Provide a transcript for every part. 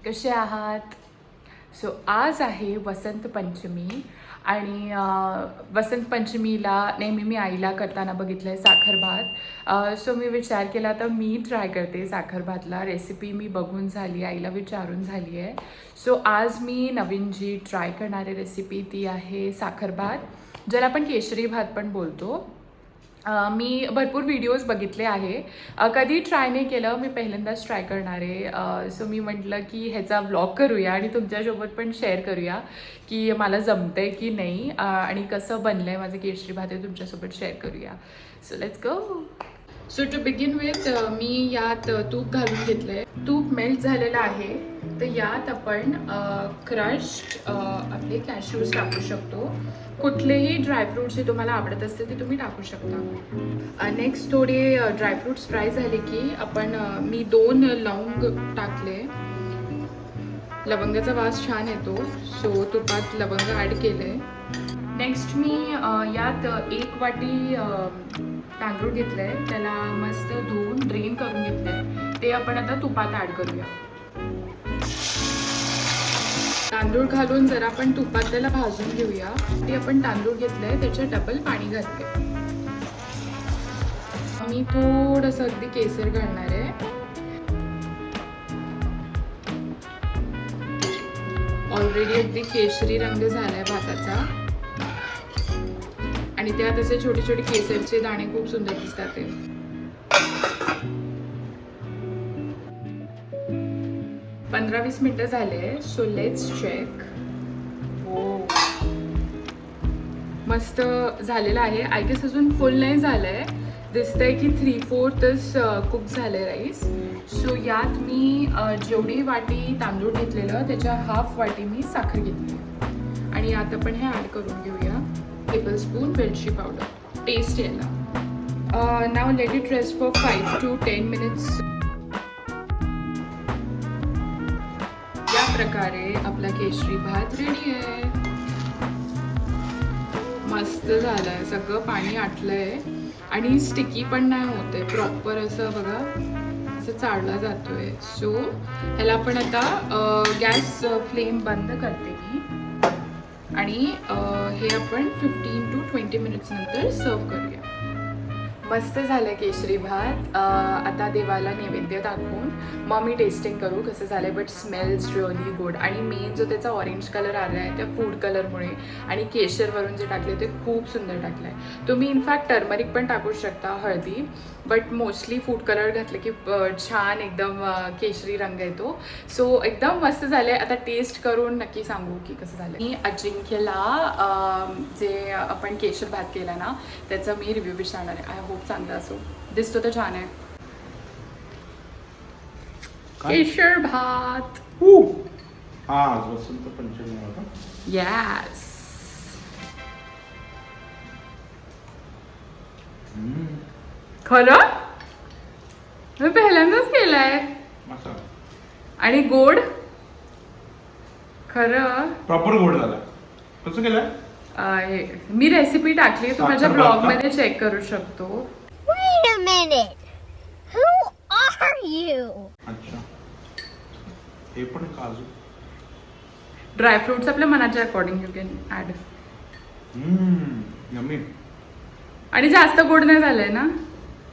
कसे आहात? सो आज आहे वसंत पंचमी आणि वसंत पंचमीला नेहमी मी आईला करताना बघितलं आहे साखर भात. सो मी विचार केला तर मी ट्राय करते साखर भातला. रेसिपी मी बघून झाली, आईला विचारून झाली आहे. सो आज मी नवीन जी ट्राय करणारी रेसिपी ती आहे साखर भात, ज्याला आपण केशरी भात पण बोलतो. मी भरपूर व्हिडिओज बघितले आहे, कधी ट्राय नाही केलं, मी पहिल्यांदाच ट्राय करणार आहे. सो मी म्हटलं की ह्याचा व्लॉग करूया आणि तुमच्यासोबत पण शेअर करूया की मला जमतं आहे की नाही आणि कसं बनलं आहे माझं केशरी भात हे तुमच्यासोबत शेअर करूया. So let's go. So to begin with मी यात तूप घालून घेतलं आहे. तूप मेल्ट झालेलं आहे तर यात आपण क्रश्ड आपले कॅश्यूज टाकू शकतो. कुठलेही ड्रायफ्रूट्स जे तुम्हाला आवडत असतील ते तुम्ही टाकू शकता. नेक्स्ट थोडे ड्रायफ्रूट्स फ्राय झाले की आपण मी 2 लवंग टाकले. लवंगाचा वास छान येतो, सो तुपात लवंग ॲड केले. नेक्स्ट मी यात 1 वाटी तांदूळ घेतले आहे, त्याला मस्त धुवून ड्रेन करून घेतले आहे. ते आपण आता तुपात ॲड करूया. तांदूळ घालून जर आपण तुपात त्याला भाजून घेऊया. ते आपण तांदूळ घेतलंय त्याच्यात डबल पाणी घातले. मी थोडंसं अगदी केसर घालणार आहे. ऑलरेडी अगदी केशरी रंग झालाय भाताचा आणि त्यात असे छोटे छोटे केसरचे दाणे खूप सुंदर दिसतात. ते 15-20 मिनिटं झाले. So let's check. हो, मस्त झालेलं आहे. आय गेस अजून फुल नाही झालंय, दिसतंय की 3/4 कुक झालंय राईस. सो यात मी जेवढी वाटी तांदूळ घेतलेलं त्याच्या हाफ वाटी मी साखर घेतली आणि यात आपण हे ॲड करून घेऊया. टेबलस्पून वेलची पावडर टेस्ट यायला. Now let it rest for 5 to 10 minutes. या प्रकारे आपला केशरी भात रेडी आहे. मस्त झालाय, सगळं पाणी आटलंय आणि स्टिकी पण नाही होते. प्रॉपर असं बघा, असं चाळला जातोय. सो ह्याला आपण आता गॅस फ्लेम बंद करते मी आणि हे आपण 15 to 20 मिनिट्स नंतर सर्व करूया. मस्त झालं केशरी भात. आता देवाला नैवेद्य दाखवून मग मी टेस्टिंग करू कसं झालं. बट स्मेल्स रिअली गुड आणि मेन जो त्याचा ऑरेंज कलर आला आहे त्या फूड कलरमुळे आणि केशरवरून जे टाकले ते खूप सुंदर टाकलं आहे. तुम्ही इनफॅक्ट टर्मरिक पण टाकू शकता, हळदी, बट मोस्टली फूड कलर घातलं की छान एकदम केशरी रंग येतो. सो एकदम मस्त झालं आहे. आता टेस्ट करून नक्की सांगू की कसं झालं. मी अजिंक्यला जे आपण केशर भात केला ना त्याचा मी रिव्ह्यू विचारणार आहे. आय होप चांगला असो. दिसतो तर छान आहे. केशर भात. आज वसंत पंचमी होता. यस. खरं मी पहिल्यांदाच केलाय. मसाला आणि गोड. खरं प्रॉपर गोड झाला. कसं केलं? मी रेसिपी टाकली, तू माझ्या साखर भात ब्लॉग मध्ये चेक करू शकतो. Wait a minute. Who are you? अच्छा, हे पण काजू. ड्रायफ्रुट्स आपल्या मनाच्या according you can add. Yummy. आणि जास्त गोड नाही झालंय ना,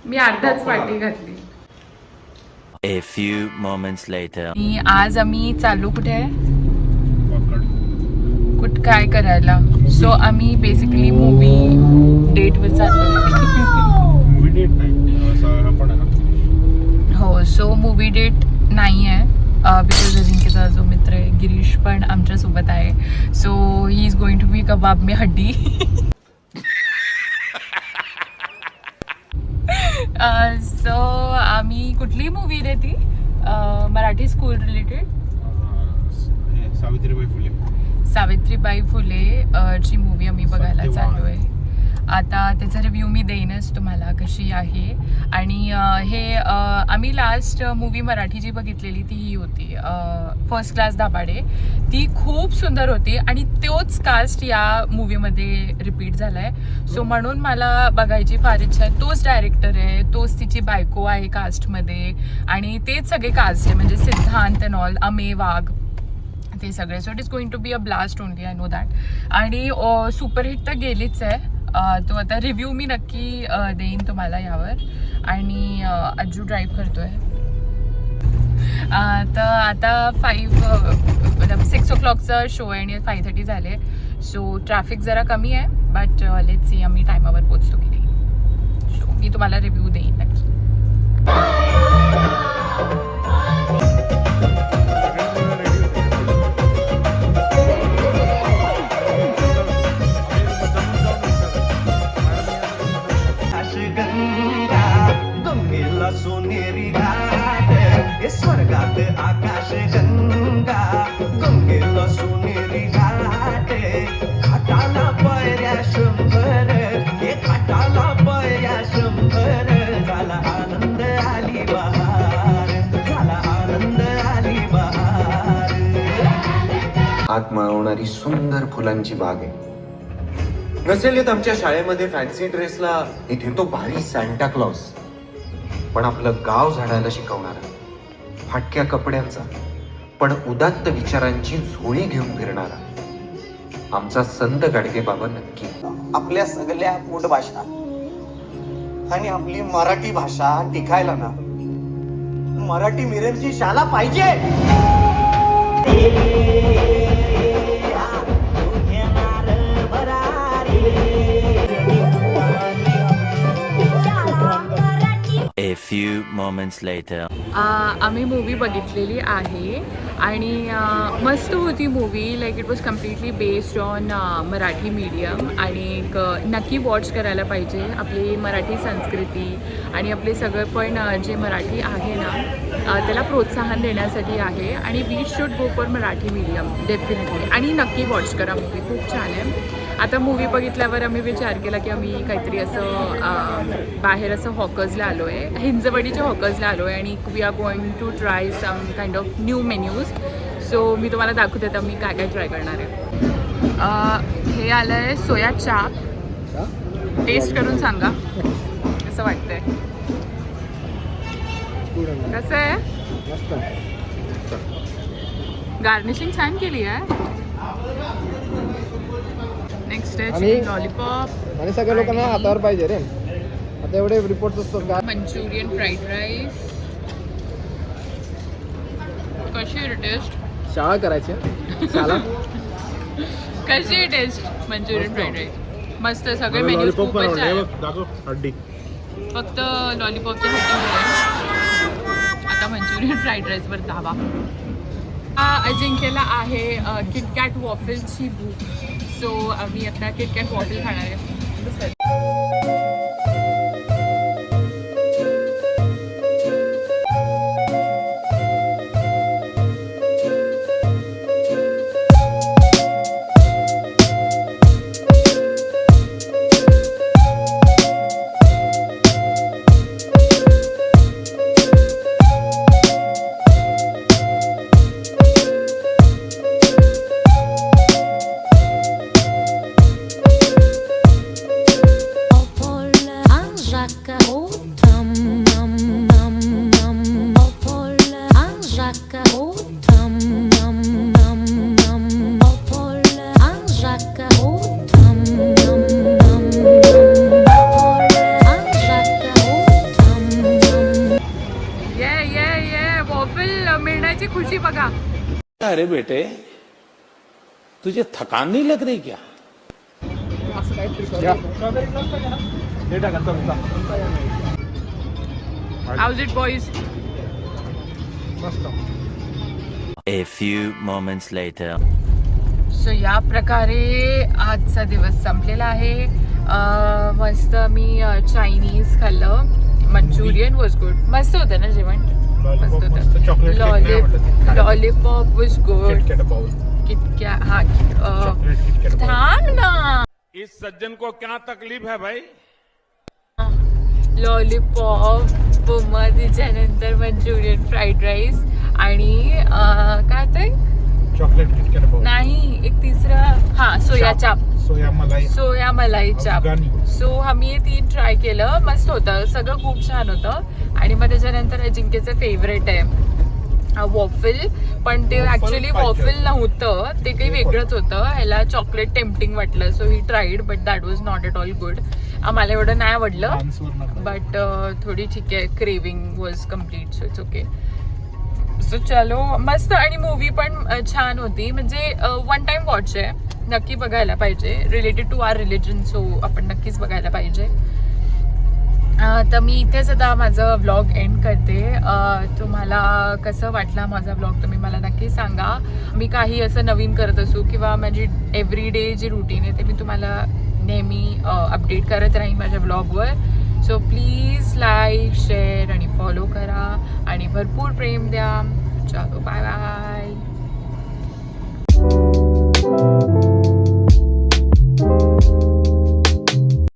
मी अर्धाच वाटी घातली. A few moments later. आज आम्ही चाललो कुठे काय करायला. सो आम्ही बेसिकली मूवी डेटवर चाललो. मूवी डेट नाही असं पण आहे ना. हो, सो मूवी डेट नाही आहे बिकॉज अजिंक्यचा जो मित्र आहे गिरीश पण आमच्यासोबत आहे. So he is going to be कबाब में हड्डी. सो आम्ही कुठली मूवी आहे ती मराठी स्कूल रिलेटेड सावित्रीबाई फुले. सावित्रीबाई फुले ची मूवी आम्ही बघायला चाललो आहे. आता त्याचा रिव्ह्यू मी देईनच तुम्हाला कशी आहे. आणि हे आम्ही लास्ट मूवी मराठी जी बघितलेली ती ही होती फर्स्ट क्लास दाभाडे. ती खूप सुंदर होती आणि तोच कास्ट या मूवीमध्ये रिपीट झाला आहे. सो म्हणून मला बघायची फार इच्छा आहे. तोच डायरेक्टर आहे, तोच तिची बायको आहे कास्टमध्ये आणि तेच सगळे कास्ट आहे म्हणजे सिद्धांत अँड ऑल, अमे वाघ ते सगळे. So it is going to be a blast only, I know that. आणि सुपरहिट तर गेलीच आहे. तो आता रिव्ह्यू मी नक्की देईन तुम्हाला यावर. आणि अज्जू ड्राईव्ह करतोय. तर आता 6 o'clockचा शो आहे आणि 5:30 झाले. सो ट्रॅफिक जरा कमी आहे बट लेट्स सी आम्ही टायमावर पोचतो की नाही. सो मी तुम्हाला रिव्ह्यू देईन नक्की. सोनेरी घाट हे स्वर्गात आकाश गंगा गंगेला सोनेरी घाट घाटाला पायऱ्या 100 हे घाटाला पायऱ्या 100 झाला आनंद आली बहार झाला आनंद आली बहार. हात माळवणारी सुंदर फुलांची बाग आहे. नसेल येत आमच्या शाळेमध्ये फॅन्सी ड्रेसला इथे तो भारी सांता क्लॉज, पण आपलं गाव झाडायला शिकवणारा, फाटक्या कपड्यांचा पण उदात्त विचारांची झोळी घेऊन फिरणारा आमचा संत गाडगे बाबा नक्की. आपल्या सगळ्या पोटभाषा आणि आपली मराठी भाषा टिकायला ना मराठी मीडियमची शाळा पाहिजे. A few moments later. आम्ही मूवी बघितलेली आहे आणि मस्त होती movie. Like it was completely based on Marathi medium आणि एक नक्की वॉच करायला पाहिजे. आपली मराठी संस्कृती आणि आपले सगळं पण जे मराठी आहे ना त्याला प्रोत्साहन देण्यासाठी आहे आणि we should go for Marathi medium definitely. आणि नक्की वॉच करा, मूवी खूप छान आहे. आता मूवी बघितल्यावर आम्ही विचार केला की आम्ही काहीतरी असं बाहेर असं हॉकर्सला आलो आहे, हिंजवडीच्या हॉकर्सला आलो आहे आणि we are going to try some kind of new menus. सो मी तुम्हाला दाखवते आता मी काय काय ट्राय करणार आहे. हे आलं आहे सोया चाप. टेस्ट करून सांगा कसं वाटतंय, कसं आहे. गार्निशिंग छान केली आहे. नेक्स्ट आहे चिकन लॉलीपॉप आणि सगळ्या लोकांना हातावर पाहिजे रे. आता एवढे रिपोर्ट असतात का. Manchurian fried rice. कशी आहे टेस्ट. शाळा करायची शाळा. कशी आहे टेस्ट मंचुरियन फ्राईड राईस. मस्त. सगळे मेन्यू खूपच आहे. फक्त लॉलीपॉपच्या आता मंचुरियन फ्राईड राईसवर धावा. अजिंक्यला आहे किटकॅट वॉफलची भूक. सो आम्ही आता किटकॅट वॉफल खाणार आहे. मिळण्याची खुशी बघा. अरे बेटे तुझे थकान नहीं लग रही क्या. How's it boys? A few moments later. So या प्रकारे आजचा दिवस संपलेला आहे. मस्त मी चायनीज खाल्लं. Manchurian was good. मस्त होतं ना जेवण. मस्त होतं. Lollipop was good. किटकॅट हा थांब ना. इस सज्जन को क्या तकलीफ है भाई? लॉलीपॉप, पुमा, त्याच्यानंतर मंचुरियन, फ्राईड राईस आणि काय ते चॉकलेट किटकॅट नाही एक तिसरा सोया चाप, सोया मलाई चाप. सो आम्ही हे 3 ट्राय केलं. मस्त होतं, सगळं खूप छान होतं. आणि मग त्याच्यानंतर अजिंक्यचं फेवरेट आहे वॉफल, पण ते ऍक्च्युली वॉफल नव्हतं, ते काही वेगळंच होतं. ह्याला चॉकलेट टेम्पटिंग वाटलं, so he tried but that was not at all good. आम्हाला एवढं नाही आवडलं, बट थोडी ठीक आहे. Craving was complete, so it's okay. So चलो, मस्त. आणि मूवी पण छान होती, म्हणजे वन टाइम वॉच आहे, नक्की बघायला पाहिजे. Related to our religion, so आपण नक्कीच बघायला पाहिजे. तर मी इथेच आता माझं व्लॉग एंड करते. तुम्हाला कसं वाटला माझा व्लॉग तुम्ही मला नक्की सांगा. मी काही असं नवीन करत असू किंवा माझी एव्हरी डे जी रुटीन आहे ते मी तुम्हाला नेहमी अपडेट करत राहीन माझ्या व्लॉगवर. सो प्लीज लाईक, शेअर आणि फॉलो करा आणि भरपूर प्रेम द्या. चलो, बाय बाय.